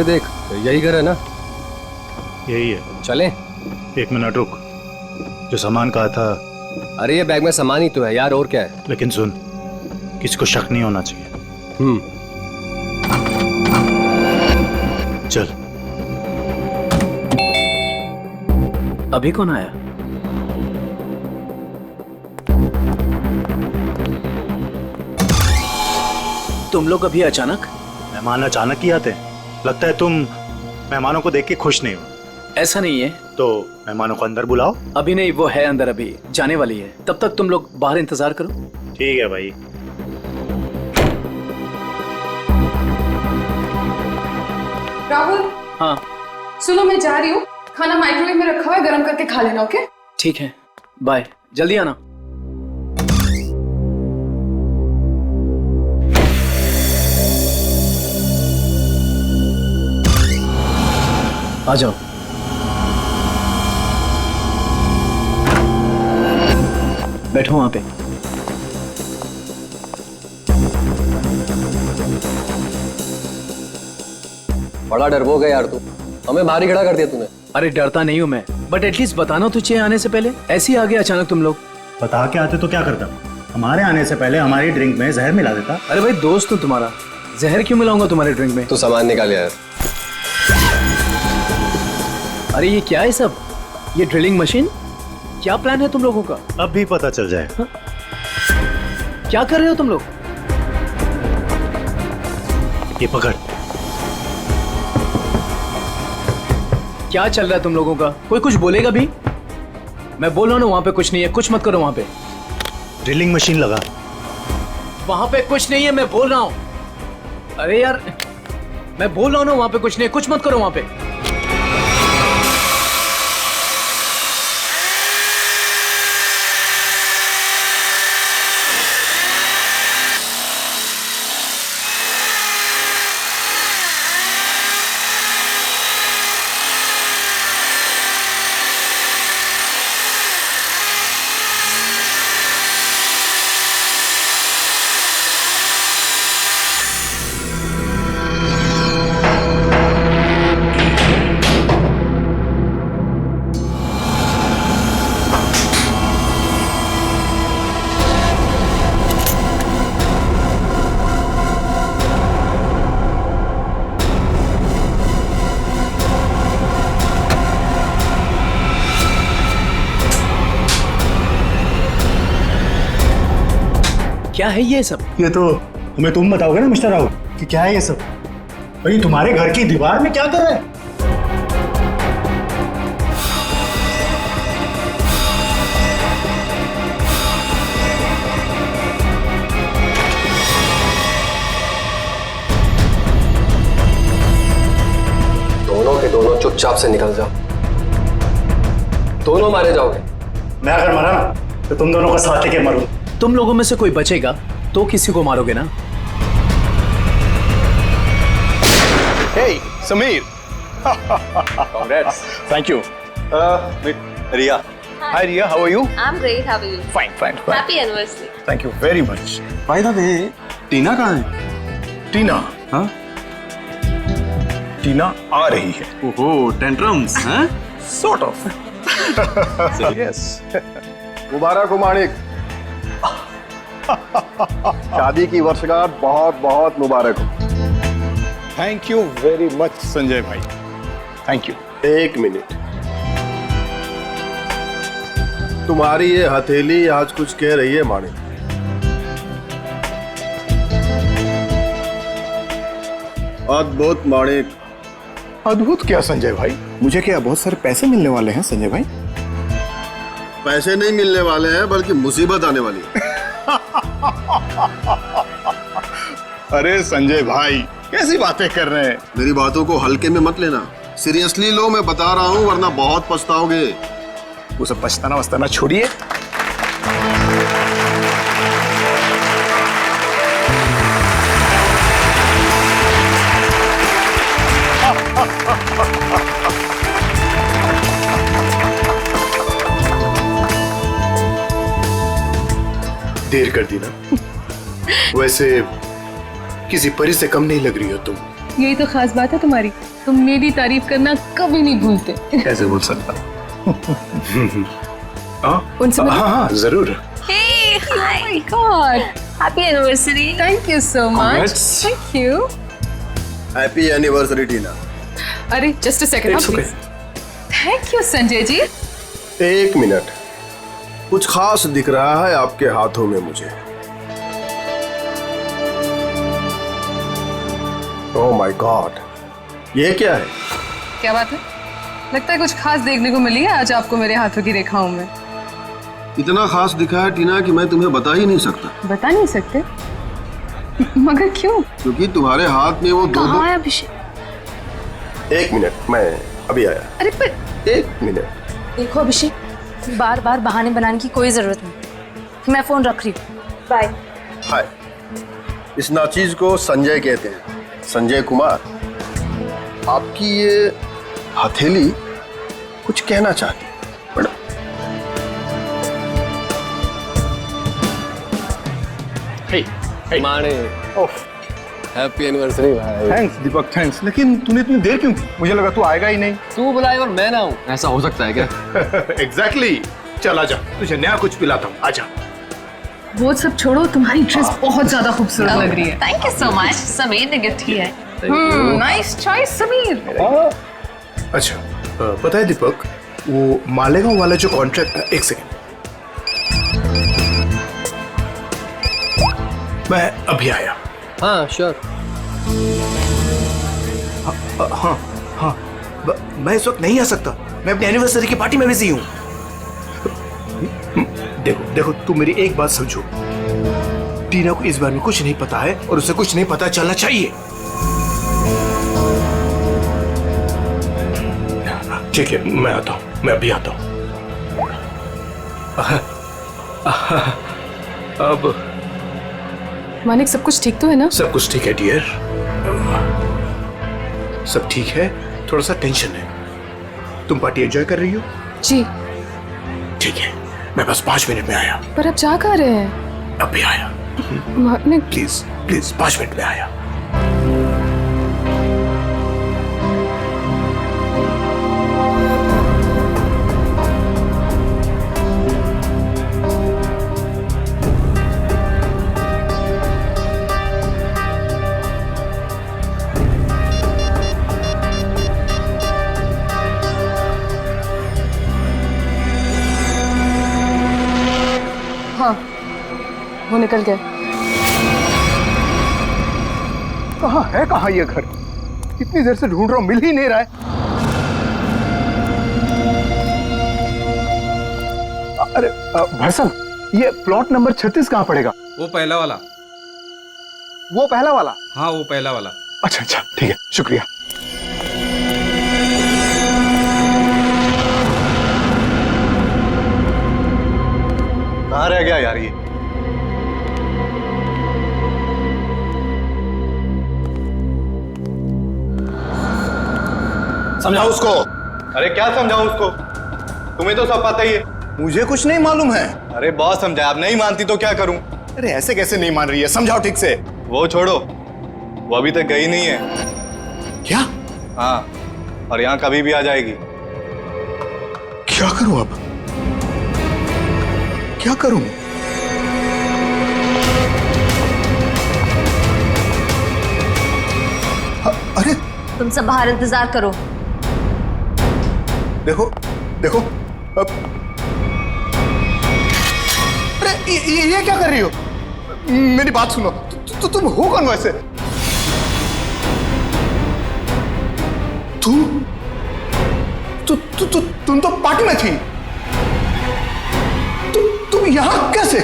देख, यही घर है ना? यही है। चलें? 1 मिनट रुक, जो सामान कहा था। अरे ये बैग में सामान ही तो है यार, और क्या है? लेकिन सुन, किसी को शक नहीं होना चाहिए। चल। अभी कौन आया? तुम लोग अभी अचानक? मेहमान अचानक ही आते हैं। लगता है तुम मेहमानों को देख के खुश नहीं हो। ऐसा नहीं है। तो मेहमानों को अंदर बुलाओ। अभी नहीं, वो है अंदर, अभी जाने वाली है। तब तक तुम लोग बाहर इंतजार करो। ठीक है भाई। राहुल। हाँ सुनो, मैं जा रही हूँ, खाना माइक्रोवेव में रखा हुआ है, गर्म करके खा लेना। ओके? ठीक है, बाय, जल्दी आना। आ जाओ। बैठो वहां पे। बड़ा डरपोक है यार तू, हमें बाहर ही खड़ा कर दिया तूने। अरे डरता नहीं हूं मैं, बट एटलीस्ट बताना तो चाहिए आने से पहले। ऐसे ही आ गए अचानक तुम लोग। बता के आते तो क्या करता? हमारे आने से पहले हमारी ड्रिंक में जहर मिला देता। अरे भाई दोस्त हूं तुम्हारा, जहर क्यों मिलाऊंगा तुम्हारे ड्रिंक में? तू सामान निकाल यार। अरे ये क्या है सब? ये ड्रिलिंग मशीन? क्या प्लान है तुम लोगों का? अब भी पता चल जाएगा। क्या कर रहे हो तुम लोग? ये पकड़। क्या चल रहा है तुम लोगों का? कोई कुछ बोलेगा भी? मैं बोल रहा हूं ना, वहां पे कुछ नहीं है, कुछ मत करो वहां पे। ड्रिलिंग मशीन लगा। वहां पे कुछ नहीं है, मैं बोल रहा हूं। अरे यार, मैं बोल रहा हूं ना, वहां पे कुछ नहीं है, कुछ मत करो वहां पे। क्या है ये सब? ये तो हमें तुम बताओगे ना मिस्टर राहुल कि क्या है ये सब। भाई तुम्हारे घर की दीवार में क्या कर रहा है? दोनों के दोनों चुपचाप से निकल जाओ, दोनों मारे जाओगे। मैं अगर मरा ना तो तुम दोनों का साथ लेके मरूं। तुम लोगों में से कोई बचेगा तो किसी को मारोगे ना? Hey, Sameer. Congrats. Thank you. Ria. Hi, Ria. How are you? I'm great. How are you? Fine, fine, fine. Happy anniversary. Thank you very much. By the way, टीना कहाँ है? टीना. हाँ? टीना आ रही है. ओहो, टेंट्रम्स, हाँ? Sort of. Yes. मुबारक हो माणिक, शादी की वर्षगांठ बहुत बहुत मुबारक हो। Thank you very much, Sanjay भाई. Thank you. एक मिनट, तुम्हारी ये हथेली आज कुछ कह रही है माणिक। अद्भुत माणिक। अद्भुत क्या संजय भाई? मुझे क्या बहुत सारे पैसे मिलने वाले हैं संजय भाई? पैसे नहीं मिलने वाले हैं, बल्कि मुसीबत आने वाली है। अरे संजय भाई, कैसी बातें कर रहे हैं? मेरी बातों को हल्के में मत लेना, सीरियसली लो, मैं बता रहा हूँ, वरना बहुत पछताओगे। वो सब पछताना वछताना छोड़िए। देर कर दी ना। वैसे किसी परी से कम नहीं लग रही हो तुम। यही तो खास बात है तुम्हारी, तुम मेरी तारीफ करना कभी नहीं भूलते। कैसे बोल सकता? उनसे हाँ हाँ जरूर। Hey, hi. Oh my God, Happy anniversary. thank you so much. Congrats. Thank you. Happy anniversary Tina. अरे just a second, It's okay. Thank you Sanjay ji. एक मिनट, कुछ खास दिख रहा है आपके हाथों में मुझे। ओह माय गॉड, ये क्या है? क्या बात है? लगता है कुछ खास देखने को मिली है आज आपको मेरे हाथों की रेखाओं में। इतना खास दिखा है टीना कि मैं तुम्हें बता ही नहीं सकता। बता नहीं सकते? मगर क्यों? क्योंकि तुम्हारे हाथ में वो दो कहाँ है अभिषेक? एक मिनट, मैं अभी आया। अरे पर एक मिनट। देखो अभिषेक, बार बार बहाने बनाने की कोई जरूरत नहीं। मैं फोन रख रही हूँ। बाय। हाय, इस नाचीज को संजय कहते हैं, संजय कुमार। आपकी ये हथेली कुछ कहना चाहती है मैडम। माने हैप्पी एनिवर्सरी भाई। थैंक्स दीपक, थैंक्स। लेकिन तूने इतनी देर क्यों की? मुझे लगा तू आएगा ही नहीं। तू बुलाए और मैं ना हूँ, ऐसा हो सकता है क्या? एग्जैक्टली। चल आजा, तुझे नया कुछ पिलाता हूँ, आजा। वो सब छोड़ो, तुम्हारी ड्रेस बहुत ज्यादा खूबसूरत लग रही है। Thank you so much. Sameer ने गिफ्ट किया है। Nice choice Sameer. अच्छा, पता है दीपक, वो मालेगांव वाला जो कॉन्ट्रैक्ट, एक सेकंड, मैं अभी आया। हाँ श्योर। हाँ हाँ, मैं इस वक्त नहीं आ सकता, मैं अपनी एनिवर्सरी की पार्टी में बिजी हूँ। देखो देखो, तुम मेरी एक बात समझो, टीना को इस बारे में कुछ नहीं पता है और उसे कुछ नहीं पता चलना चाहिए। ठीक है, मैं आता हूँ, मैं अभी आता हूँ। अब मानिक, सब कुछ ठीक तो है ना? सब कुछ ठीक है डियर, सब ठीक है। थोड़ा सा टेंशन है। तुम पार्टी एंजॉय कर रही हो? जी। ठीक है, मैं बस 5 मिनट में आया। पर अब जा कहाँ रहे हैं? अभी आया। मानिक प्लीज प्लीज, 5 मिनट में आया। हाँ, वो निकल गए। कहाँ ये घर? कितनी देर से ढूंढ रहा हूँ, मिल ही नहीं रहा है। अरे भाई साहब, ये प्लॉट नंबर 36 कहाँ पड़ेगा? वो पहला वाला। वो पहला वाला? हाँ वो पहला वाला। अच्छा अच्छा, ठीक है, शुक्रिया। कहाँ रह गया यार ये? समझाओ उसको। अरे क्या समझाऊं उसको? तुम्हें तो सब पता ही है। मुझे कुछ नहीं मालूम है। अरे बहुत समझाया, अब नहीं मानती तो क्या करूं? अरे ऐसे कैसे नहीं मान रही है? समझाओ ठीक से। वो छोड़ो, वो अभी तक गई नहीं है। क्या? हाँ, और यहाँ कभी भी आ जाएगी। क्या करूं अब? क्या करूं? अरे तुम सब बाहर इंतजार करो। देखो देखो, अब अरे ये क्या कर रही हो? मेरी बात सुनो, तुम हो कौन वैसे? तुम तो पार्टी में थी। तुम यहां कैसे?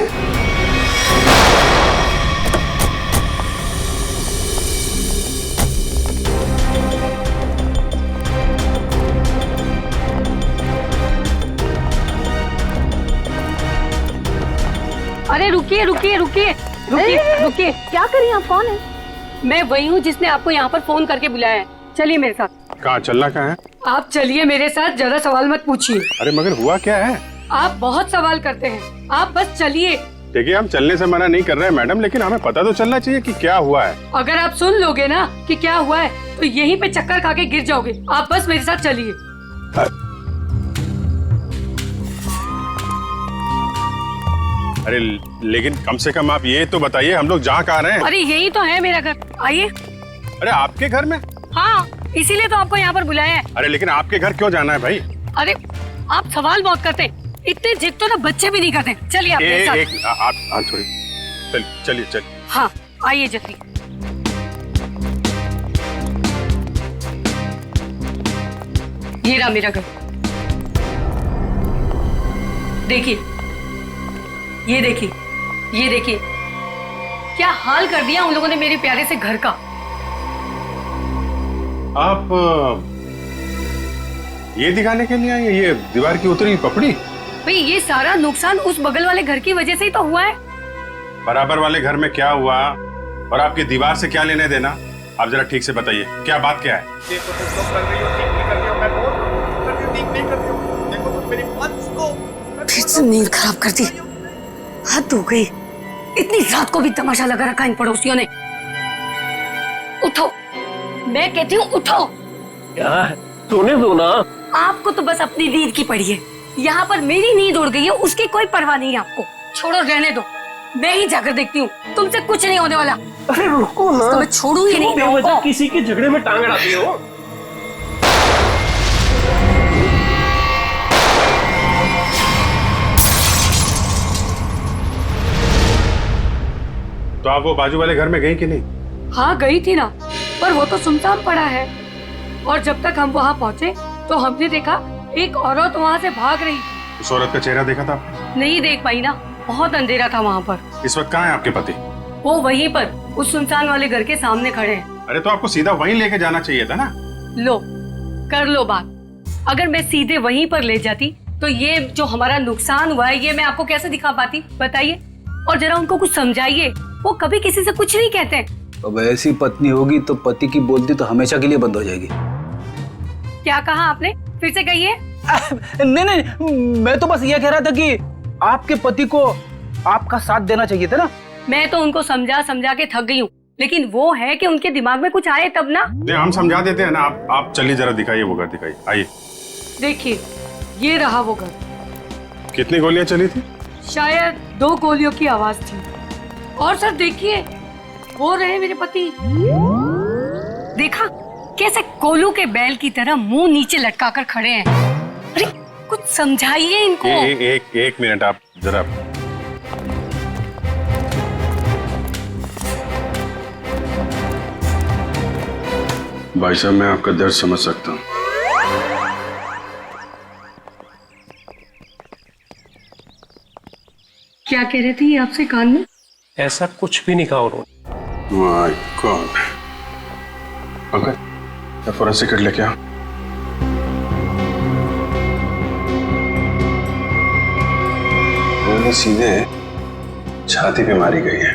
अरे रुकिए रुकिए रुकिए रुकिए रुकिए, क्या करिए आप? कौन है? मैं वही हूँ जिसने आपको यहाँ पर फोन करके बुलाया है। चलिए मेरे साथ। कहाँ चलना कहाँ है? आप चलिए मेरे साथ, ज्यादा सवाल मत पूछिए। अरे मगर हुआ क्या है? आप बहुत सवाल करते हैं, आप बस चलिए। देखिए हम चलने से मना नहीं कर रहे हैं मैडम, लेकिन हमें पता तो चलना चाहिए कि क्या हुआ है। अगर आप सुन लोगे ना कि क्या हुआ है तो यहीं पे चक्कर खा के गिर जाओगे। आप बस मेरे साथ चलिए। अरे लेकिन कम से कम आप ये तो बताइए हम लोग जा कहाँ रहे हैं? अरे यही तो है मेरा घर, आइए। अरे आपके घर में? हाँ, इसीलिए तो आपको यहाँ पर बुलाया है। अरे लेकिन आपके घर क्यों जाना है भाई? अरे आप सवाल बहुत करते हैं, इतने जिद तो ना बच्चे भी नहीं करते। चलिए आप मेरे साथ। आप थोड़ी चलिए। हाँ आइए जल्दी। ये रहा मेरा घर, देखिए, ये देखिए, ये देखिए, क्या हाल कर दिया उन लोगों ने मेरे प्यारे से घर का। आप ये दिखाने के लिए आए, ये दीवार की उतरी पपड़ी? भाई ये सारा नुकसान उस बगल वाले घर की वजह से ही तो हुआ है। बराबर वाले घर में क्या हुआ और आपकी दीवार से क्या लेने देना? आप जरा ठीक से बताइए, क्या बात क्या है? देखो तुम लोग कर रही हो, ठीक नहीं कर रही हो, मैं बोल रहा हूं, कर रही हो, ठीक नहीं कर रही हो। देखो तुम मेरी बात सुनो। फिर से नींद खराब कर दी, हद हो गई। इतनी रात को भी तमाशा लगा रखा इन पड़ोसियों ने। उठो, मैं कहती हूँ उठो। क्या सोने दो ना। आपको तो बस अपनी नींद की पड़ी है, यहाँ पर मेरी नींद उड़ गई है, उसकी कोई परवाह नहीं है आपको। छोड़ो, रहने दो, मैं ही जाकर देखती हूँ, तुमसे कुछ नहीं होने वाला। अरे रुको ना, तो मैं छोड़ू ही नहीं। बेवजह किसी के झगड़े में टांग अड़ाती हो। तो आप वो बाजू वाले घर में गई कि नहीं? हाँ गई थी ना, पर वो तो सुनसान पड़ा है। और जब तक हम वहाँ पहुँचे तो हमने देखा एक औरत वहाँ से भाग रही। उस औरत का चेहरा देखा था आपने? नहीं देख पाई ना, बहुत अंधेरा था वहाँ पर। इस वक्त कहाँ है आपके पति? वो वहीं पर उस सुनसान वाले घर के सामने खड़े हैं। अरे तो आपको सीधा वहीं लेके जाना चाहिए था ना। लो, कर लो बात। अगर मैं सीधे वहीं पर ले जाती तो ये जो हमारा नुकसान हुआ है ये मैं आपको कैसे दिखा पाती, बताइए। और जरा उनको कुछ समझाइए, वो कभी किसी से कुछ नहीं कहते। अब ऐसी पत्नी होगी तो पति की बोलती तो हमेशा के लिए बंद हो जाएगी। क्या कहा आपने, फिर से कहिए। नहीं, मैं तो बस ये कह रहा था कि आपके पति को आपका साथ देना चाहिए था ना। मैं तो उनको समझा समझा के थक गई हूँ, लेकिन वो है कि उनके दिमाग में कुछ आए तब ना। नहीं, हम समझा देते हैं ना। आप चलिए जरा दिखाइए वो घर, दिखाइए, आइए। देखिए, ये रहा वो घर। कितनी गोलियां चली थी? शायद 2 गोलियों की आवाज थी। और सर देखिए, वो रहे मेरे पति। देखा कैसे कोलू के बैल की तरह मुंह नीचे लटका कर खड़े हैं। अरे कुछ समझाइए इनको। एक मिनट, आप जरा। भाई साहब, मैं आपका दर्द समझ सकता हूँ। क्या कह रहे थे ये आपसे कान में? ऐसा कुछ भी नहीं कहा उन्होंने। My God. अंकल, क्या फोरेंसिक किट लेके आ। गोली सीधे छाती पे मारी गई है।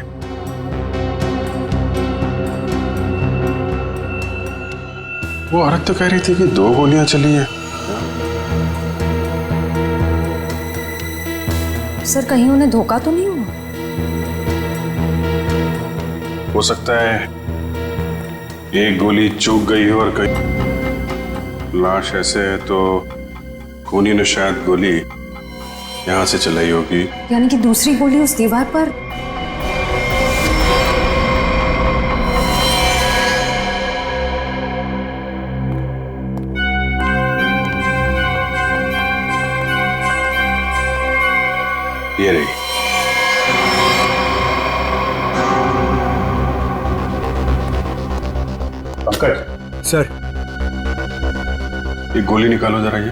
वो औरत तो कह रही थी कि 2 गोलियां चली हैं। सर कहीं उन्हें धोखा तो नहीं हुआ? हो सकता है एक गोली चूक गई हो और कहीं लाश ऐसे है तो खूनी ने शायद गोली यहां से चलाई होगी। यानी कि दूसरी गोली उस दीवार पर। ये रही। पंकज सर, एक गोली निकालो जरा। ये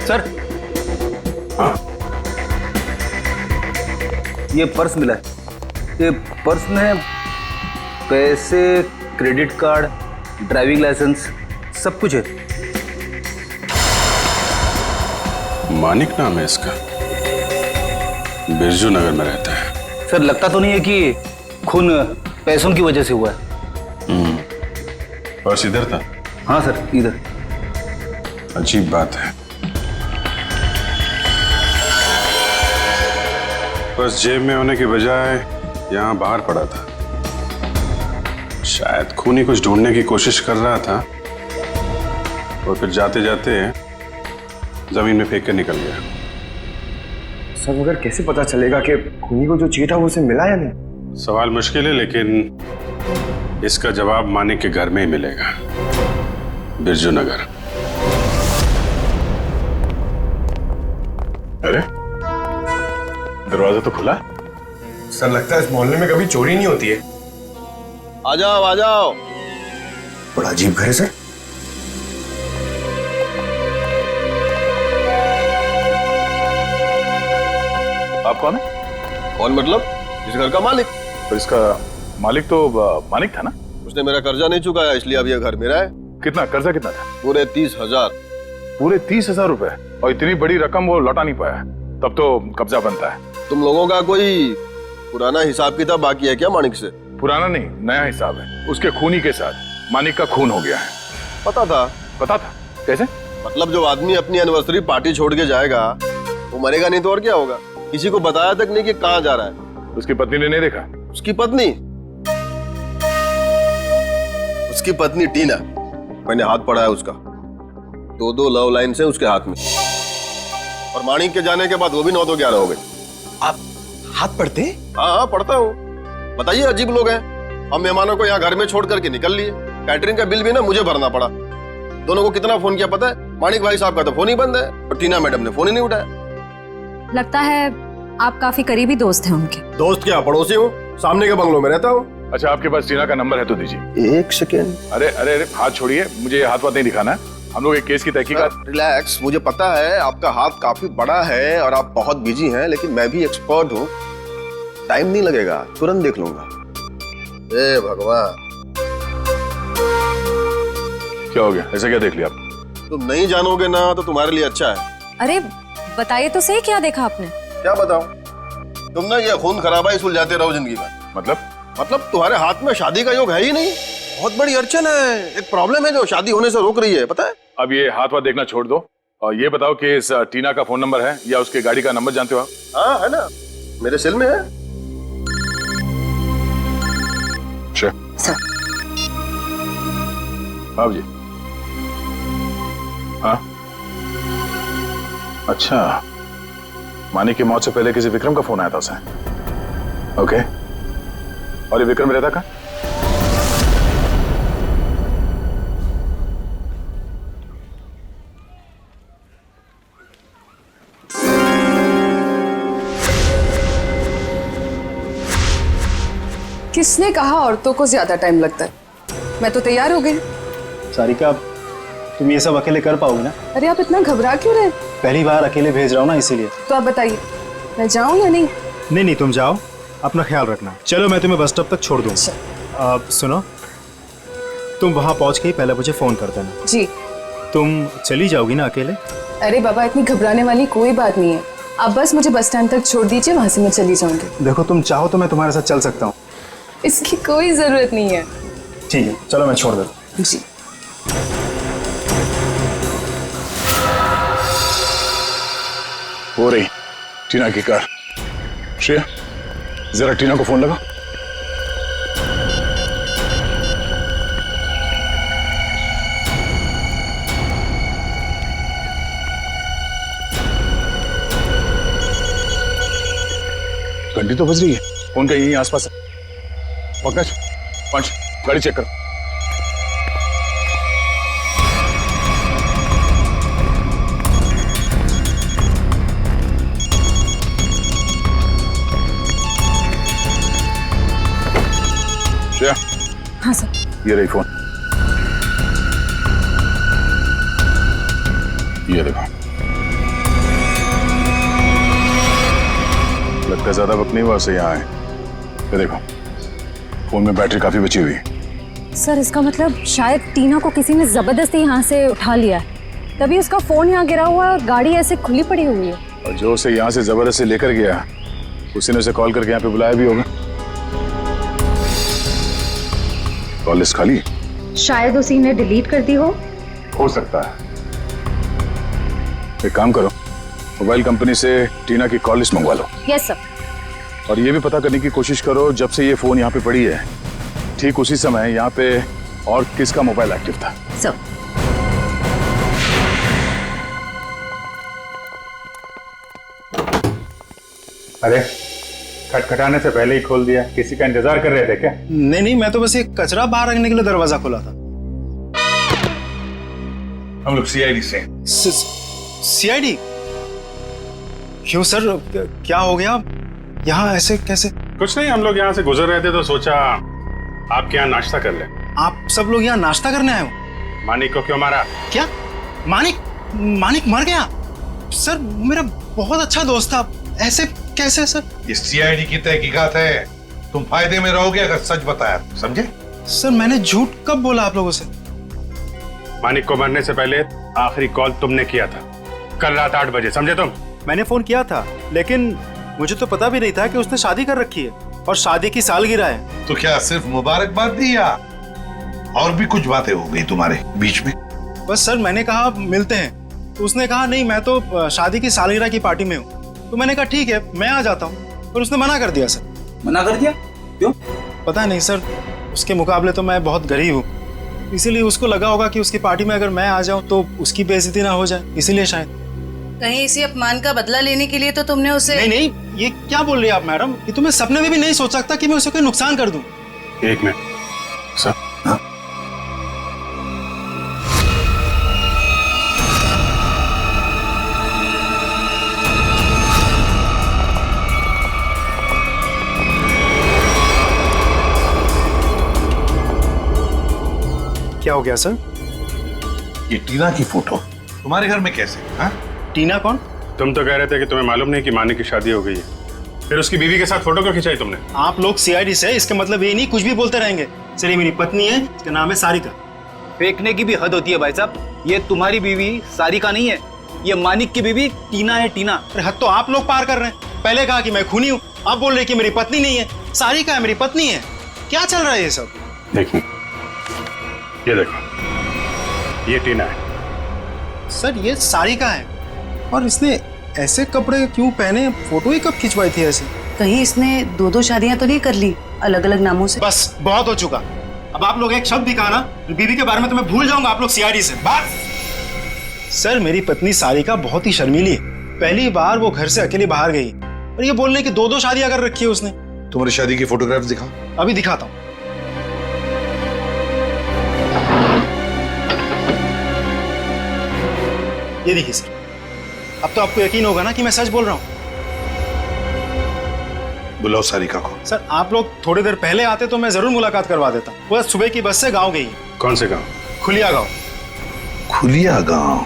सर, हाँ, ये पर्स मिला है। ये पर्स में पैसे, क्रेडिट कार्ड, ड्राइविंग लाइसेंस सब कुछ है। मानिक नाम है इसका। बिरजू नगर में रहता है। सर लगता तो नहीं है कि खून पैसों की वजह से हुआ है? पर्स इधर था? हाँ सर, इधर। अजीब बात है, पर्स जेब में होने के बजाय यहाँ बाहर पड़ा था। शायद खूनी कुछ ढूंढने की कोशिश कर रहा था और फिर जाते जाते जमीन में फेंक कर निकल गया। सर मगर कैसे पता चलेगा कि खूनी को जो चाहिए था वो उसे मिला या नहीं? सवाल मुश्किल है, लेकिन इसका जवाब मानिक के घर में ही मिलेगा, बिरजू नगर। अरे दरवाजा तो खुला। सर लगता है इस मोहल्ले में कभी चोरी नहीं होती है। आ जाओ आ जाओ। बड़ा अजीब घर है सर। आप कौन है? कौन मतलब? इस घर का मालिक। पर इसका मालिक तो मानिक था ना? उसने मेरा कर्जा नहीं चुकाया, इसलिए अब यह घर मेरा है। कितना कर्जा कितना था? पूरे 30,000। पूरे 30,000 रुपए? और इतनी बड़ी रकम वो लौटा नहीं पाया, तब तो कब्जा बनता है। तुम लोगों का कोई पुराना हिसाब किताब बाकी है क्या मानिक से? पुराना नहीं, नया हिसाब है। उसके खूनी के साथ मानिक का खून हो गया है। पता था? पता था? कैसे? मतलब जो आदमी अपनी एनिवर्सरी पार्टी छोड़ के जाएगा वो मरेगा नहीं तो और क्या होगा? किसी को बताया तक नहीं कि कहाँ जा रहा है। उसकी पत्नी ने नहीं देखा? उसकी पत्नी? उसकी पत्नी टीना, मैंने हाथ पढ़ा है उसका। 2 लव लाइन से उसके हाथ में, और मानिक के जाने के बाद वो भी 9 तो 11 हो गए। आप हाथ पढ़ते? हाँ पढ़ता हूँ। बताइए, अजीब लोग हैं। हम मेहमानों को यहाँ घर में छोड़ करके निकल लिए। कैटरिंग का बिल भी ना मुझे भरना पड़ा। दोनों को कितना फोन किया पता है? मानिक भाई साहब का तो फोन ही बंद है और टीना मैडम ने फोन ही नहीं उठाया। लगता है आप काफी करीबी दोस्त हैं उनके। दोस्त क्या, पड़ोसी हूँ, सामने के बंगलों में रहता हूँ। अच्छा, आपके पास टीना का नंबर है तो दीजिए। 1 सेकेंड। अरे अरे अरे, हाथ छोड़िए, मुझे हाथ वाथ नहीं दिखाना है। हम लोग एक केस की तहकीकात। रिलैक्स, मुझे पता है आपका हाथ काफी बड़ा है और आप बहुत बिजी हैं, लेकिन मैं भी एक्सपर्ट हूँ। टाइम नहीं लगेगा, तुरंत देख लूंगा। ए भगवान, क्या हो गया? ऐसा क्या देख लिया आप? तुम नहीं जानोगे ना तो तुम्हारे लिए अच्छा है। अरे बताइए तो सही, क्या देखा आपने? क्या बताऊं? तुम ना ये खून खराबा ही सुलझाते रहो जिंदगी में। मतलब तुम्हारे हाथ में शादी का योग है ही नहीं। बहुत बड़ी अड़चन है, एक प्रॉब्लम है जो शादी होने से रोक रही है, पता है? अब ये हाथ वाथ देखना छोड़ दो और ये बताओ कि इस टीना का फोन नंबर है या उसके गाड़ी का नंबर जानते हो आप? हाँ है ना, मेरे सेल में है। सर। हाँ जी। हाँ अच्छा, मानिक की मौत से पहले किसी विक्रम का फोन आया था उसे। ओके, और ये विक्रम रहता कहाँ? किसने कहा औरतों को ज्यादा टाइम लगता है? मैं तो तैयार हो गई। सारिका, तुम ये सब अकेले कर पाओगी ना? अरे आप इतना घबरा क्यों रहे? पहली बार अकेले भेज रहा हूँ ना, इसीलिए। तो आप बताइए, मैं जाऊं या नहीं? नहीं, तुम जाओ, अपना ख्याल रखना। चलो मैं तुम्हें बस स्टॉप तक छोड़ दूँ। सुनो, तुम वहाँ पहुँच के ही पहले मुझे फोन कर देना। जी। तुम चली जाओगी ना अकेले? अरे बाबा, इतनी घबराने वाली कोई बात नहीं है। आप बस मुझे बस स्टैंड तक छोड़ दीजिए, वहां से मैं चली जाऊंगी। देखो, तुम चाहो तो मैं तुम्हारे साथ चल सकता हूँ। इसकी कोई जरूरत नहीं है। ठीक है, चलो मैं छोड़ देता हूँ। जी। हो रही टीना की कार। श्रेया, जरा टीना को फोन लगा। घंटी तो बज रही है, फोन का यहीं आसपास है। पंकज, पंच, गाड़ी चेक करो। श्रेया। हाँ सर। ये रही फोन, ये देखो। लगता है ज्यादा वक्त नहीं हुआ उसे यहाँ आए। ये देखो, फोन में बैटरी काफी बची हुई है। सर इसका मतलब शायद टीना को किसी ने जबरदस्ती यहाँ से उठा लिया है, तभी उसका फोन यहाँ गिरा हुआ है और गाड़ी ऐसे खुली पड़ी हुई है। और जो उसे यहाँ से जबरदस्ती लेकर गया उसी ने उसे कॉल करके यहाँ पे बुलाया भी होगा। कॉल लिस्ट खाली है? शायद उसी ने डिलीट कर दी हो सकता है। एक काम करो, मोबाइल कंपनी से टीना की कॉल लिस्ट मंगवा लो। Yes sir. और ये भी पता करने की कोशिश करो जब से ये फोन यहाँ पे पड़ी है ठीक उसी समय यहाँ पे और किसका मोबाइल एक्टिव था। सर। अरे खटखटाने से पहले ही खोल दिया, किसी का इंतजार कर रहे थे क्या? नहीं नहीं, मैं तो बस एक कचरा बाहर रखने के लिए दरवाजा खोला था। हम लोग सीआईडी से। सीआईडी? क्यों सर, क्या हो गया? यहाँ ऐसे कैसे? कुछ नहीं, हम लोग यहाँ से गुजर रहे थे तो सोचा आपके यहाँ नाश्ता कर ले। आप सब लोग यहाँ नाश्ता करने आए हो? मानिक को क्यों मारा? क्या मानिक मर गया? सर मेरा बहुत अच्छा दोस्त था, ऐसे कैसे सर? ये सीआईडी की तहकीकात है, तुम फायदे में रहोगे अगर सच बताया, समझे? सर मैंने झूठ कब बोला आप लोगों से? मानिक को मरने से पहले आखिरी कॉल तुमने किया था कल रात 8 बजे, समझे तुम? मैंने फोन किया था, लेकिन मुझे तो पता भी नहीं था कि उसने शादी कर रखी है और शादी की सालगिरह है। तो क्या सिर्फ मुबारकबाद दी या और भी कुछ बातें हो गई तुम्हारे बीच में? बस सर मैंने कहा मिलते हैं, तो उसने कहा नहीं मैं तो शादी की सालगिरह की पार्टी में हूँ। तो मैंने कहा ठीक है मैं आ जाता हूँ, पर उसने मना कर दिया सर। मना कर दिया? क्यों? पता नहीं सर, उसके मुकाबले तो मैं बहुत गरीब हूँ, इसीलिए उसको लगा होगा कि उसकी पार्टी में अगर मैं आ जाऊँ तो उसकी बेइज्जती ना हो जाए, इसीलिए शायद। कहीं इसी अपमान का बदला लेने के लिए तो तुमने उसे? नहीं, ये क्या बोल रही है आप मैडम? ये तो मैं सपने में भी नहीं सोच सकता कि मैं उसे कोई नुकसान कर दूं। एक मिनट सर। हाँ? क्या हो गया सर? ये टीना की फोटो तुम्हारे घर में कैसे? हाँ? टीना कौन? तुम तो कह रहे थे कि तुम्हें मालूम नहीं कि मानिक की शादी हो गई है, फिर उसकी बीवी के साथ फोटो क्यों खिंचाई तुमने? आप लोग सीआईडी से, इसका मतलब ये नहीं कुछ भी बोलते रहेंगे। चलिए मेरी पत्नी है, इसका नाम है सारिका। फेंकने की भी हद होती है भाई साहब, ये तुम्हारी बीवी सारिका नहीं है, ये मानिक की बीवी टीना है। टीना? अरे हद तो आप लोग पार कर रहे हैं। पहले कहा कि मैं खूनी हूँ, आप बोल रहे कि मेरी पत्नी नहीं है, सारिका है मेरी पत्नी है। क्या चल रहा है ये सब? देखिए ये देखो, ये टीना है। सर ये सारिका है, और इसने ऐसे कपड़े क्यों पहने? फोटो ही कब खिंचवाई थी ऐसे? कहीं इसने 2-2 शादियां तो नहीं कर ली अलग अलग नामों से? बस बहुत हो चुका। अब आप लोग एक शब्द भी कहा ना बीवी के बारे में तो मैं भूल जाऊंगा आप लोग सीआईडी से। बस सर मेरी पत्नी सारिका बहुत ही शर्मीली है, पहली बार वो घर से अकेली बाहर गई और ये बोलने की 2-2 शादियां कर रखी है उसने। तुम्हारी शादी की फोटोग्राफ दिखा। अभी दिखाता हूँ। ये देखिए सर, अब तो आपको यकीन होगा ना कि मैं सच बोल रहा हूँ। बुलाओ सारिका को। सर आप लोग थोड़ी देर पहले आते तो मैं जरूर मुलाकात करवा देता। वो सुबह की बस से गांव गई है। कौन से गांव? खुलिया गांव। खुलिया गांव?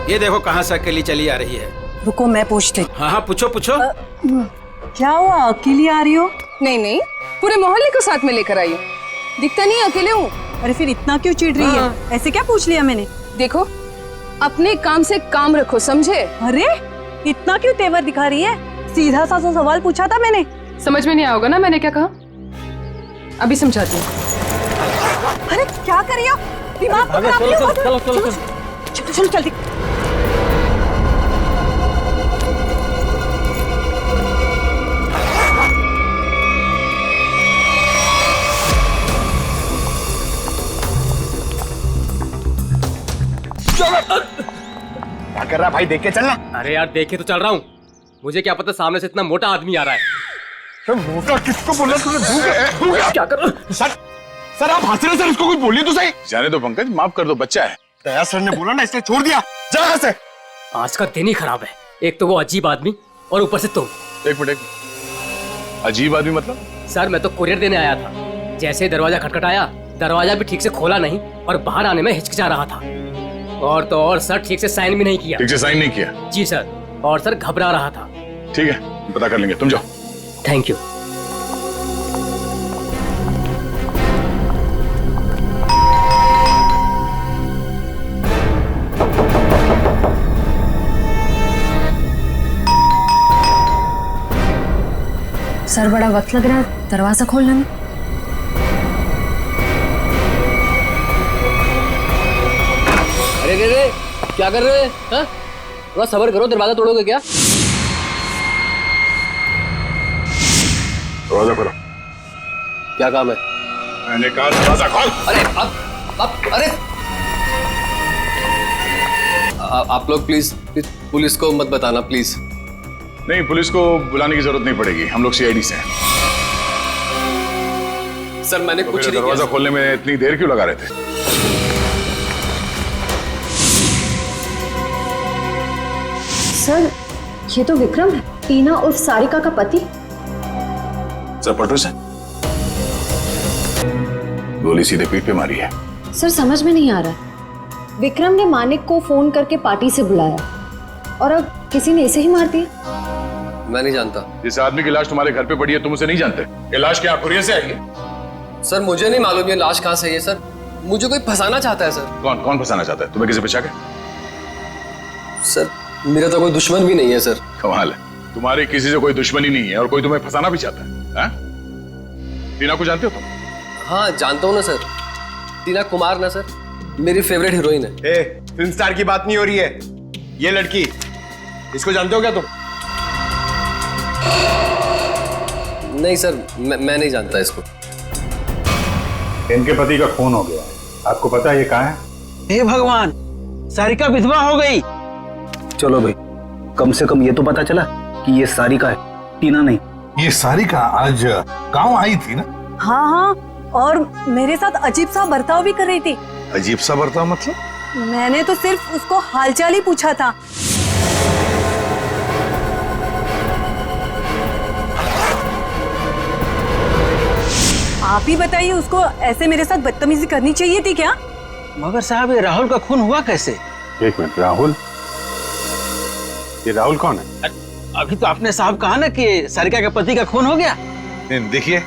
ये देखो कहाँ से अकेली चली आ रही है। रुको मैं पूछती। हाँ पूछो पूछो। क्या हुआ, अकेली आ रही हो? नहीं नहीं, पूरे मोहल्ले को साथ में लेकर आई हूँ। दिखता नहीं अकेले हूँ। अरे फिर इतना क्यों चिढ़ रही है? ऐसे क्या पूछ लिया मैंने? देखो अपने काम से काम रखो, समझे? अरे इतना क्यों तेवर दिखा रही है? सीधा सा सवाल पूछा था मैंने। समझ में नहीं आओगे ना मैंने क्या कहा? अभी समझाती हूँ। अरे क्या कर रही हो? दिमाग को खराब नहीं हो? चलो चलो जल्दी। क्या कर रहा भाई, देख के चलना। अरे यार देखे तो चल रहा हूँ, मुझे क्या पता सामने से इतना मोटा आदमी आ रहा है। तो मोटा किसको बोला तूने? क्या कर रहा है? सर आप हंस रहे सर, उसको कुछ बोलिए तो सही। जाने दो पंकज, माफ कर दो, बच्चा है। दया सर ने बोला ना इसलिए छोड़ दिया। जा यहाँ से। आज का दिन ही खराब है, एक तो वो अजीब आदमी और ऊपर से तुम। एक मिनट, अजीब आदमी मतलब? सर मैं तो कुरियर देने आया था, जैसे ही दरवाजा खटखटाया दरवाजा भी ठीक से खोला नहीं और बाहर आने में हिचकिचा रहा था। और तो और सर ठीक से साइन भी नहीं किया। ठीक से साइन नहीं किया? जी सर, और सर घबरा रहा था। ठीक है पता कर लेंगे, तुम जाओ। Thank you. सर बड़ा वक्त लग रहा है दरवाजा खोलने में। अरे क्या कर रहे हैं? हाँ? थोड़ा सब्र करो, दरवाजा तोड़ोगे क्या? दरवाजा खोलो। क्या काम है? मैंने कहा दरवाजा खोल। अरे अरे आप लोग प्लीज पुलिस को मत बताना प्लीज। नहीं, पुलिस को बुलाने की जरूरत नहीं पड़ेगी, हम लोग सीआईडी से हैं। सर मैंने तो कुछ फिर नहीं दरवाजा किया। खोलने में इतनी देर क्यों लगा रहे थे? सर ये तो विक्रम है, टीना उर्फ सारिका का पति। सर पटू से गोली सीधे पीठ पे मारी है। सर समझ में नहीं आ रहा, विक्रम ने मानिक को फोन करके पार्टी से बुलाया और अब किसी ने इसे ही मार दिया। मैं नहीं जानता। जिस आदमी की लाश तुम्हारे घर पे पड़ी है तुम उसे नहीं जानते? ये लाश क्या खुरिया से आई है? सर मुझे नहीं मालूम ये लाश कहाँ से है सर। मुझे कोई फंसाना चाहता है सर। कौन कौन फंसाना चाहता है तुम्हें? किसी पे शक है? सर मेरा तो कोई दुश्मन भी नहीं है सर। कमाल है, तुम्हारी किसी से कोई दुश्मनी नहीं है और कोई तुम्हें फंसाना भी चाहता है। हाँ? टीना को जानते हो तुम? हाँ जानता हूँ ना सर, टीना कुमार ना सर, मेरी फेवरेट हीरोइन है। फिल्म स्टार की बात नहीं हो रही है, ये लड़की, इसको जानते हो क्या तुम? नहीं सर मैं नहीं जानता इसको। इनके पति का खून हो गया, आपको पता है ये कहाँ है? हे भगवान, सारिका विधवा हो गई। चलो भाई, कम से कम ये तो पता चला कि ये सारिका है, टीना नहीं। ये सारिका आज गांव आई थी ना? हाँ हाँ, और मेरे साथ अजीब सा बर्ताव भी कर रही थी। अजीब सा बर्ताव मतलब? मैंने तो सिर्फ उसको हालचाल ही पूछा था। आप ही बताइए, उसको ऐसे मेरे साथ बदतमीजी करनी चाहिए थी क्या? मगर साहब ये राहुल का खून हुआ कैसे? एक मिनट, राहुल? ये राहुल कौन है? अभी तो आपने साहब कहा ना कि सारिका के पति का खून हो गया। नहीं, देखिए,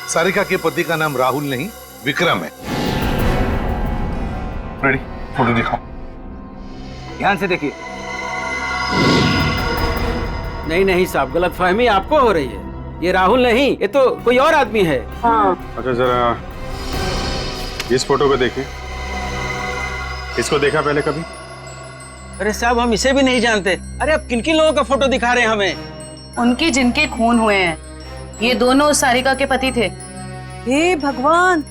सारिका के पति का नाम राहुल नहीं विक्रम है। रेडी, फोटो दिखाओ। ध्यान से देखिए। नहीं नहीं साहब, गलतफहमी आपको हो रही है। ये राहुल नहीं, ये तो कोई और आदमी है। हाँ। अच्छा जरा इस फोटो को देखिए। इसको देखा पहले कभी? अरे साहब हम इसे भी नहीं जानते। अरे अब किन किन लोगों का फोटो दिखा रहे हैं हमें? उनके जिनके खून हुए हैं, ये दोनों सारिका के पति थे। हे भगवान,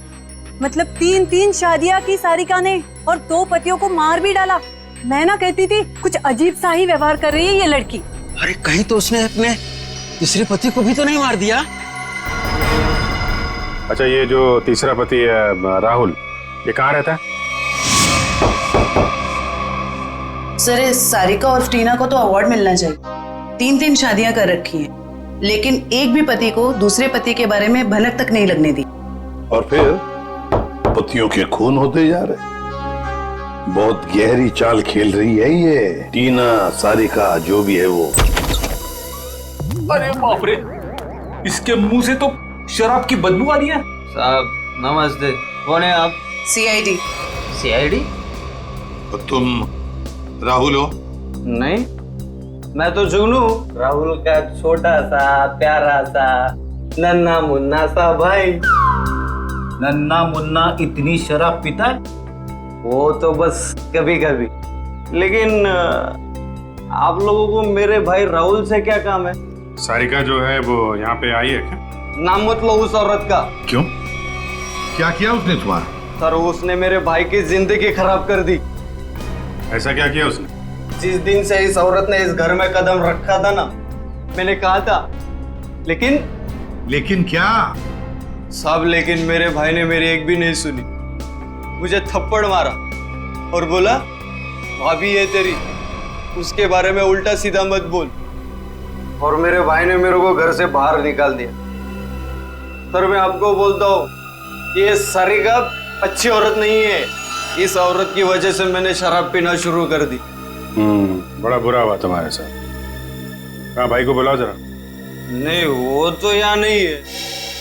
मतलब 3 शादियां की सारिका ने और 2 पतियों को मार भी डाला। मैं ना कहती थी कुछ अजीब सा ही व्यवहार कर रही है ये लड़की। अरे कहीं तो उसने अपने दूसरे पति को भी तो नहीं मार दिया? अच्छा ये जो तीसरा पति है राहुल, ये कहाँ रहता है? सर इस सारिका और टीना को तो अवार्ड मिलना चाहिए। 3 शादियां कर रखी हैं, लेकिन एक भी पति को दूसरे पति के बारे में भनक तक नहीं लगने दी। और फिर पतियों के खून होते जा रहे। बहुत गहरी चाल खेल रही है ये टीना, सारिका, जो भी है वो। अरे बाप रे, इसके मुंह से तो शराब की बदबू आ रही है। साहब नमस्ते, कौन है आप? सीआईडी। सीआईडी? तो तुम राहुल हो? नहीं, मैं तो जुगनू, राहुल का छोटा सा प्यारा सा नन्ना मुन्ना सा भाई। नन्ना मुन्ना इतनी शराब पीता है? वो तो बस कभी कभी, लेकिन आप लोगों को मेरे भाई राहुल से क्या काम है? सारिका जो है वो यहाँ पे आई है क्या? नाम मत लो उस औरत का। क्यों? क्या किया उसने तुम्हारा? सर उसने मेरे भाई की जिंदगी खराब कर दी। ऐसा क्या किया उसने? जिस दिन से इस औरत ने इस घर में कदम रखा था ना, मैंने कहा था, लेकिन क्या? सब लेकिन मेरे भाई ने मेरी एक भी नहीं सुनी। मुझे थप्पड़ मारा और बोला भाभी है तेरी, उसके बारे में उल्टा सीधा मत बोल। और मेरे भाई ने मेरे को घर से बाहर निकाल दिया। सर मैं आपको बोलता हूँ, ये सारिका अच्छी औरत नहीं है। इस औरत की वजह से मैंने शराब पीना शुरू कर दी। बड़ा बुरा हुआ तुम्हारे साथ। हाँ भाई को बुलाओ जरा। नहीं वो तो यहाँ नहीं है।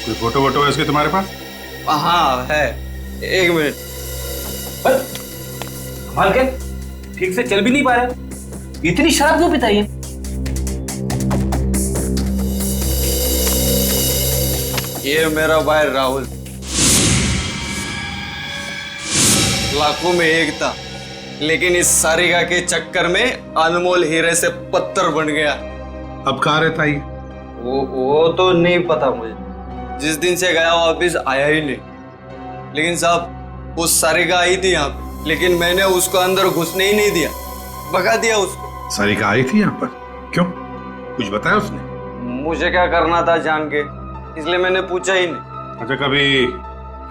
कोई फोटो वोटो है इसके तुम्हारे पास? हाँ है, एक मिनट। कमाल के, ठीक से चल भी नहीं पा रहा, इतनी शराब क्यों पीता है? ये मेरा भाई राहुल लाखों में एक था, लेकिन इस सारिका के चक्कर में अनमोल हीरे से पत्थर बन गया। अब कहाँ रहता है? वो तो नहीं पता मुझे, जिस दिन से गया वापिस आया ही नहीं। लेकिन साहब उस सारिका आई थी यहाँ पे, लेकिन मैंने उसको अंदर घुसने ही नहीं दिया, भगा दिया उसको। सारिका आई थी यहाँ पर? क्यों, कुछ बताया उसने? मुझे क्या करना था जान के, इसलिए मैंने पूछा ही नहीं। अच्छा, कभी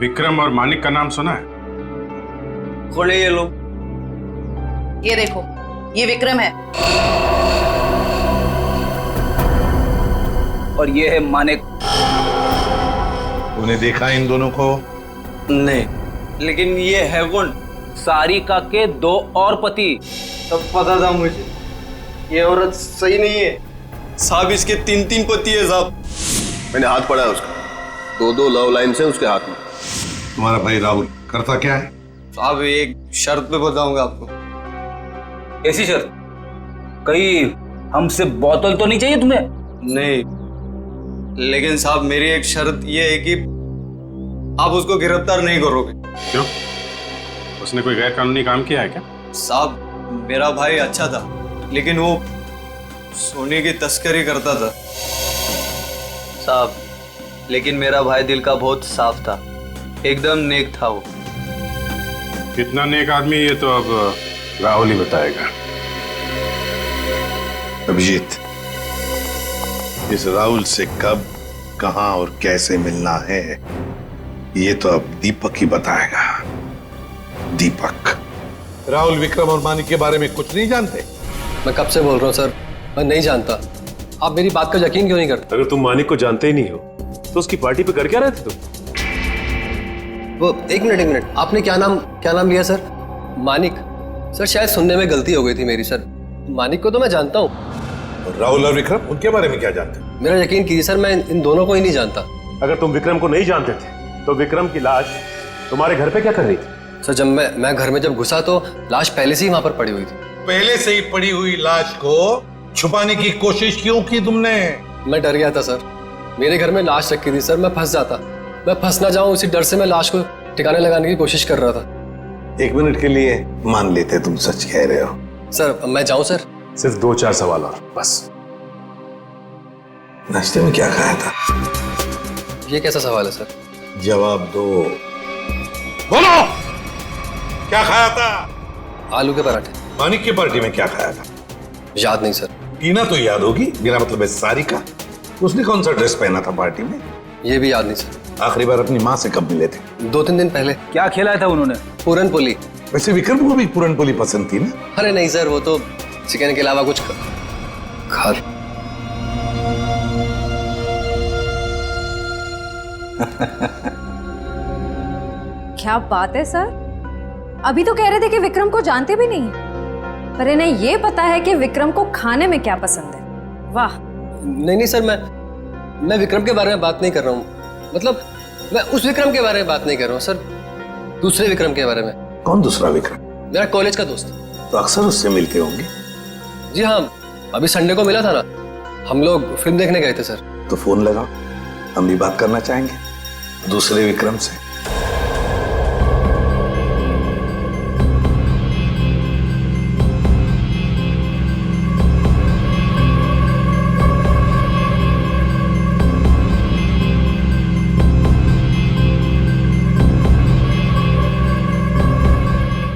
विक्रम और मानिक का नाम सुना है? कौन है ये लोग? ये देखो, ये विक्रम है और ये है मानिक। तूने देखा इन दोनों को? नहीं, लेकिन ये है कौन? सारिका के 2 और पति। सब पता था मुझे, ये औरत सही नहीं है साहब, इसके 3 पति है साहब। मैंने हाथ पड़ा है उसका, 2 लव लाइन से उसके हाथ में। तुम्हारा भाई राहुल करता क्या है? साहब एक शर्त पे बताऊंगा आपको। ऐसी शर्त? कहीं हमसे बोतल तो नहीं चाहिए तुम्हें? नहीं, लेकिन साहब मेरी एक शर्त ये है कि आप उसको गिरफ्तार नहीं करोगे। क्यों, उसने कोई गैर कानूनी काम किया है क्या? साहब मेरा भाई अच्छा था, लेकिन वो सोने की तस्करी करता था साहब। लेकिन मेरा भाई दिल का बहुत साफ था, एकदम नेक था वो। कितना नेक आदमी ये तो अब राहुल ही बताएगा। अभिजीत, इस राहुल से कब, कहां और कैसे मिलना है ये तो अब दीपक ही बताएगा। दीपक। राहुल विक्रम और मानिक के बारे में कुछ नहीं जानते? मैं कब से बोल रहा हूँ सर, मैं नहीं जानता। आप मेरी बात का यकीन क्यों नहीं करते? अगर तुम मानिक को जानते ही नहीं हो तो उसकी पार्टी पे कर क्या रहे थे तुम? वो एक मिनट, आपने क्या नाम लिया सर? मानिक? सर शायद सुनने में गलती हो गई थी मेरी सर। मानिक को तो मैं जानता हूँ। राहुल और विक्रम, उनके बारे में क्या जानते? मेरा यकीन कीजिए सर, मैं इन दोनों को ही नहीं जानता। अगर तुम विक्रम को नहीं जानते थे तो विक्रम की लाश तुम्हारे घर पे क्या कर रही थी? सर जब मैं घर में जब घुसा तो लाश पहले से ही वहां पर पड़ी हुई थी। पहले से ही पड़ी हुई लाश को छुपाने की कोशिश क्यों की तुमने? मैं डर गया था सर, मेरे घर में लाश रखी थी सर, मैं फंस जाता, मैं फंस ना जाऊं इसी डर से मैं लाश को ठिकाने लगाने की कोशिश कर रहा था। 1 मिनट के लिए मान लेते तुम सच कह रहे हो। सर मैं जाऊं सर? सिर्फ 2-4 सवाल और बस। नाश्ते में क्या खाया था? ये कैसा सवाल है सर? जवाब दो। बोलो, क्या खाया था? आलू के पराठे। मानिक की पार्टी में क्या खाया था? याद नहीं सर। टीना तो याद होगी, बिना मतलब है सारिका। उसने कौन सा ड्रेस पहना था पार्टी में? ये भी याद नहीं सर। आखिरी बार अपनी माँ से कब मिले थे? 2-3 दिन पहले। क्या खिलाया था उन्होंने? पूरन पोली। वैसे विक्रम को भी पूरन पोली पसंद थी ना? अरे नहीं सर, वो तो चिकन के अलावा कुछ खा। क्या बात है सर, अभी तो कह रहे थे कि विक्रम को जानते भी नहीं, पर इन्हें ये पता है कि विक्रम को खाने में क्या पसंद है। वाह। नहीं सर, मैं विक्रम के बारे में बात नहीं कर रहा हूँ। मतलब मैं उस विक्रम के बारे में बात नहीं कर रहा हूँ सर, दूसरे विक्रम के बारे में। कौन दूसरा विक्रम? मेरा कॉलेज का दोस्त। तो अक्सर उससे मिलते होंगे? जी हाँ, अभी संडे को मिला था ना, हम लोग फिल्म देखने गए थे सर। तो फोन लगाओ, हम भी बात करना चाहेंगे दूसरे विक्रम से।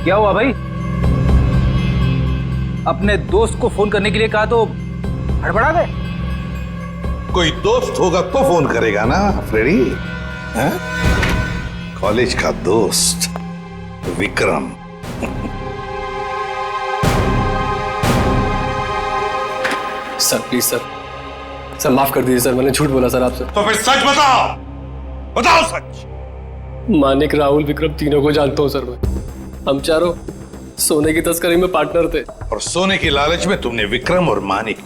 क्या हुआ भाई? अपने दोस्त को फोन करने के लिए कहा तो हड़बड़ा गए? कोई दोस्त होगा तो फोन करेगा ना फ्रेडी। हैं? कॉलेज का दोस्त विक्रम। सर प्लीज सर माफ कर दीजिए सर, मैंने झूठ बोला सर आपसे। तो फिर सच बताओ, बताओ सच। मानिक, राहुल, विक्रम तीनों को जानता हूँ सर मैं। हम चारों सोने की तस्करी में पार्टनर थे। और सोने की लालच में तुमने विक्रम और मानिक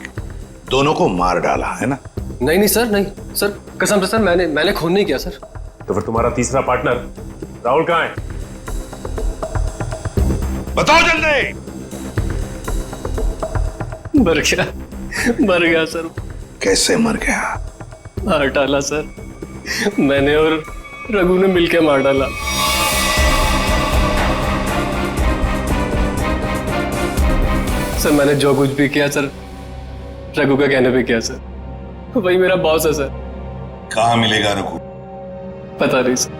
दोनों को मार डाला है ना? नहीं सर, नहीं सर, कसम से सर, मैंने खून नहीं किया सर। तो फिर तुम्हारा तीसरा पार्टनर राहुल कहाँ है? बताओ जल्दी। मर गया सर। कैसे मर गया? मार डाला सर। मैंने और रघु ने मिलकर मार डाला। सर मैंने जो कुछ भी किया सर रघु का कहने पे किया सर। वही मेरा बॉस है सर। कहाँ मिलेगा रघु? पता नहीं सर,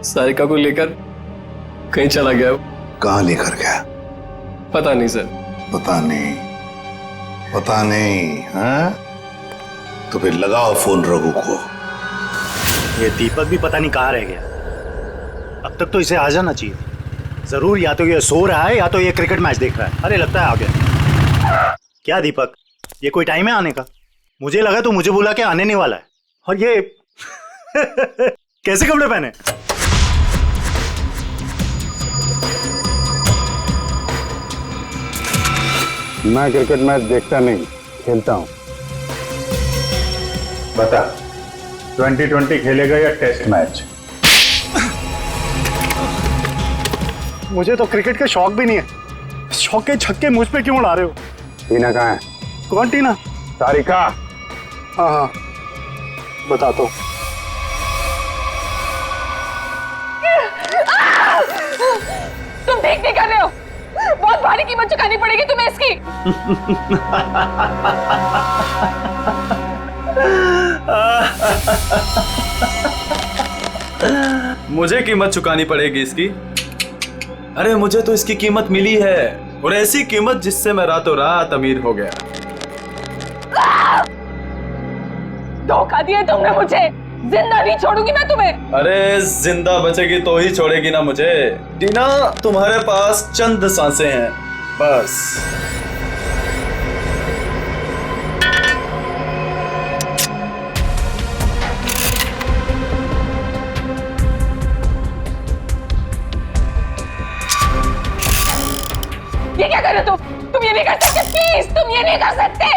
सारिका को लेकर कहीं चला गया वो। कहाँ लेकर गया? पता नहीं सर। पता नहीं, पता नहीं। हाँ, तो फिर लगाओ फोन रघु को। ये दीपक भी पता नहीं कहाँ रह गया। अब तक तो इसे आ जाना चाहिए। जरूर या तो ये सो रहा है या तो ये क्रिकेट मैच देख रहा है। अरे लगता है आ गया। क्या दीपक, ये कोई टाइम है आने का? मुझे लगा तो मुझे बुला के आने नहीं वाला है। और ये कैसे कपड़े पहने? मैं क्रिकेट मैच देखता नहीं, खेलता हूं। बता, 2020 खेलेगा या टेस्ट मैच? मुझे तो क्रिकेट का शौक भी नहीं है। शौक के छक्के मुझ पे क्यों उड़ा रहे हो? टीना कहाँ है? कौन टीना? सारिका। हाँ हाँ, बता तो। तुम ठीक नहीं कर रहे हो। बहुत भारी कीमत चुकानी पड़ेगी तुम्हें इसकी। मुझे कीमत चुकानी पड़ेगी इसकी? अरे मुझे तो इसकी कीमत मिली है, और ऐसी कीमत जिससे मैं रातों रात अमीर हो गया। धोखा दिया तुमने मुझे। जिंदा नहीं छोड़ूंगी मैं तुम्हें। अरे जिंदा बचेगी तो ही छोड़ेगी ना मुझे। टीना, तुम्हारे पास चंद सांसें हैं बस। ये क्या कर रहे हो तुम ये नहीं कर सकते। प्लीज तुम ये नहीं कर सकते।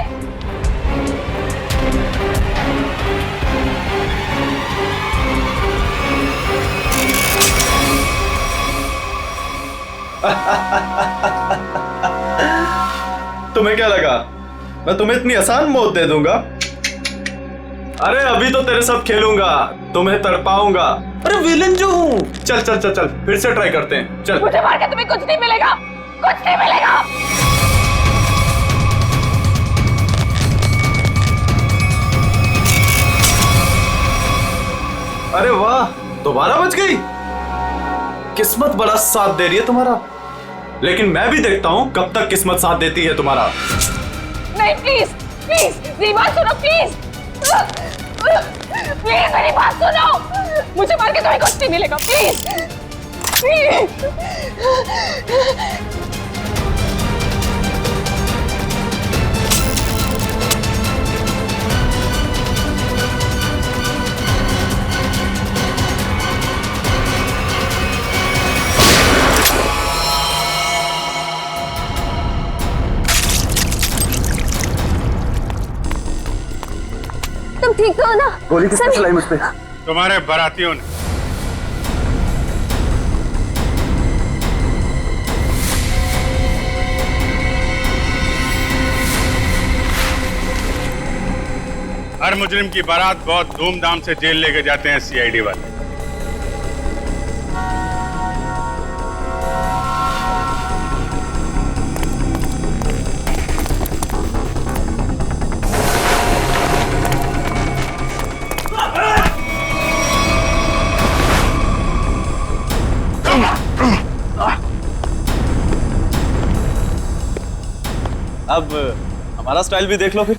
तुम्हें क्या लगा मैं तुम्हें इतनी आसान मौत दे दूंगा? अरे अभी तो तेरे साथ खेलूंगा, तुम्हें तड़पाऊंगा। अरे विलन जो हूँ। चल चल चल चल, फिर से ट्राई करते हैं। चल। मुझे मार के तुम्हें कुछ नहीं मिलेगा, कुछ नहीं मिलेगा। अरे वाह, दोबारा बच गई। किस्मत बड़ा साथ दे रही है तुम्हारा, लेकिन मैं भी देखता हूं कब तक किस्मत साथ देती है तुम्हारा। नहीं प्लीज प्लीज मेरी बात सुनो प्लीज। प्लीज मेरी बात सुनो। मुझे मार के तुम्हें कुछ नहीं मिलेगा। Please please. तुम ठीक तो हो ना? गोली किसने चलाई मुझ पे? तुम्हारे बारातियों ने। हर मुजरिम की बारात बहुत धूमधाम से जेल लेके जाते हैं सीआईडी वाले। अब हमारा स्टाइल भी देख लो फिर।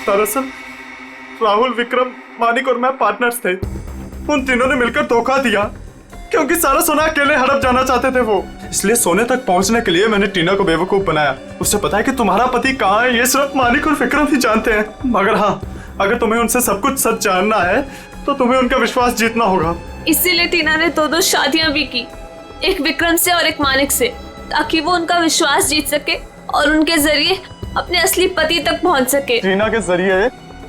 दरअसल राहुल, विक्रम, मानिक और मैं पार्टनर्स थे। उन तीनों ने मिलकर धोखा दिया क्योंकि सारा सोना अकेले हड़प जाना चाहते थे वो। इसलिए सोने तक पहुंचने के लिए मैंने टीना को बेवकूफ बनाया। उसे पता है कि तुम्हारा पति कहाँ है, ये सिर्फ मानिक और विक्रम ही जानते हैं। मगर हाँ, अगर तुम्हें उनसे सब कुछ सच जानना है तो तुम्हें उनका विश्वास जीतना होगा। इसीलिए टीना ने दो शादियां भी की, एक विक्रम से और एक मानिक से, ताकि वो उनका विश्वास जीत सके और उनके जरिए अपने असली पति तक पहुंच सके। टीना के जरिए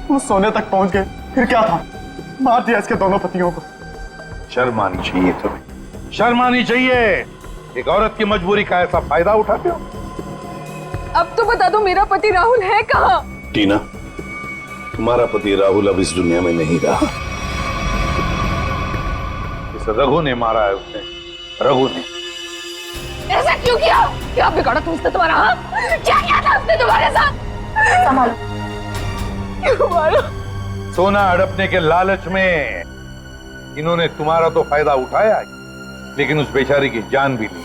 वो सोने तक पहुंच गए, फिर क्या था, मार दिया इसके दोनों पतियों को। शर्म आनी चाहिए तुम्हें, शर्म आनी चाहिए। एक औरत की मजबूरी का ऐसा फायदा उठाते हो। अब तो बता दो मेरा पति राहुल है कहाँ? टीना, तुम्हारा पति राहुल अब इस दुनिया में नहीं रहा। इस रघु ने मारा है उसने, रघु ने। ऐसा क्यों किया? क्या बिगाड़ा तुमसे तुम्हारा? हाँ? क्या किया था उसने तुम्हारे साथ? संभालो। क्यों मारा? सोना हड़पने के लालच में इन्होंने तुम्हारा तो फायदा उठाया, लेकिन उस बेचारी की जान भी ली।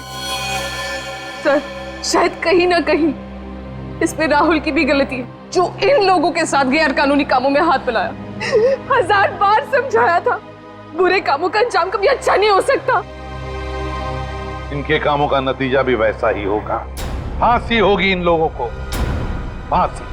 सर, शायद कहीं ना कहीं इसमें राहुल की भी गलती है, जो इन लोगों के साथ गैर कानूनी कामों में हाथ मिलाया। 1000 बार समझाया था, बुरे कामों का अंजाम कभी अच्छा नहीं हो सकता। इनके कामों का नतीजा भी वैसा ही होगा। फांसी होगी इन लोगों को, फांसी।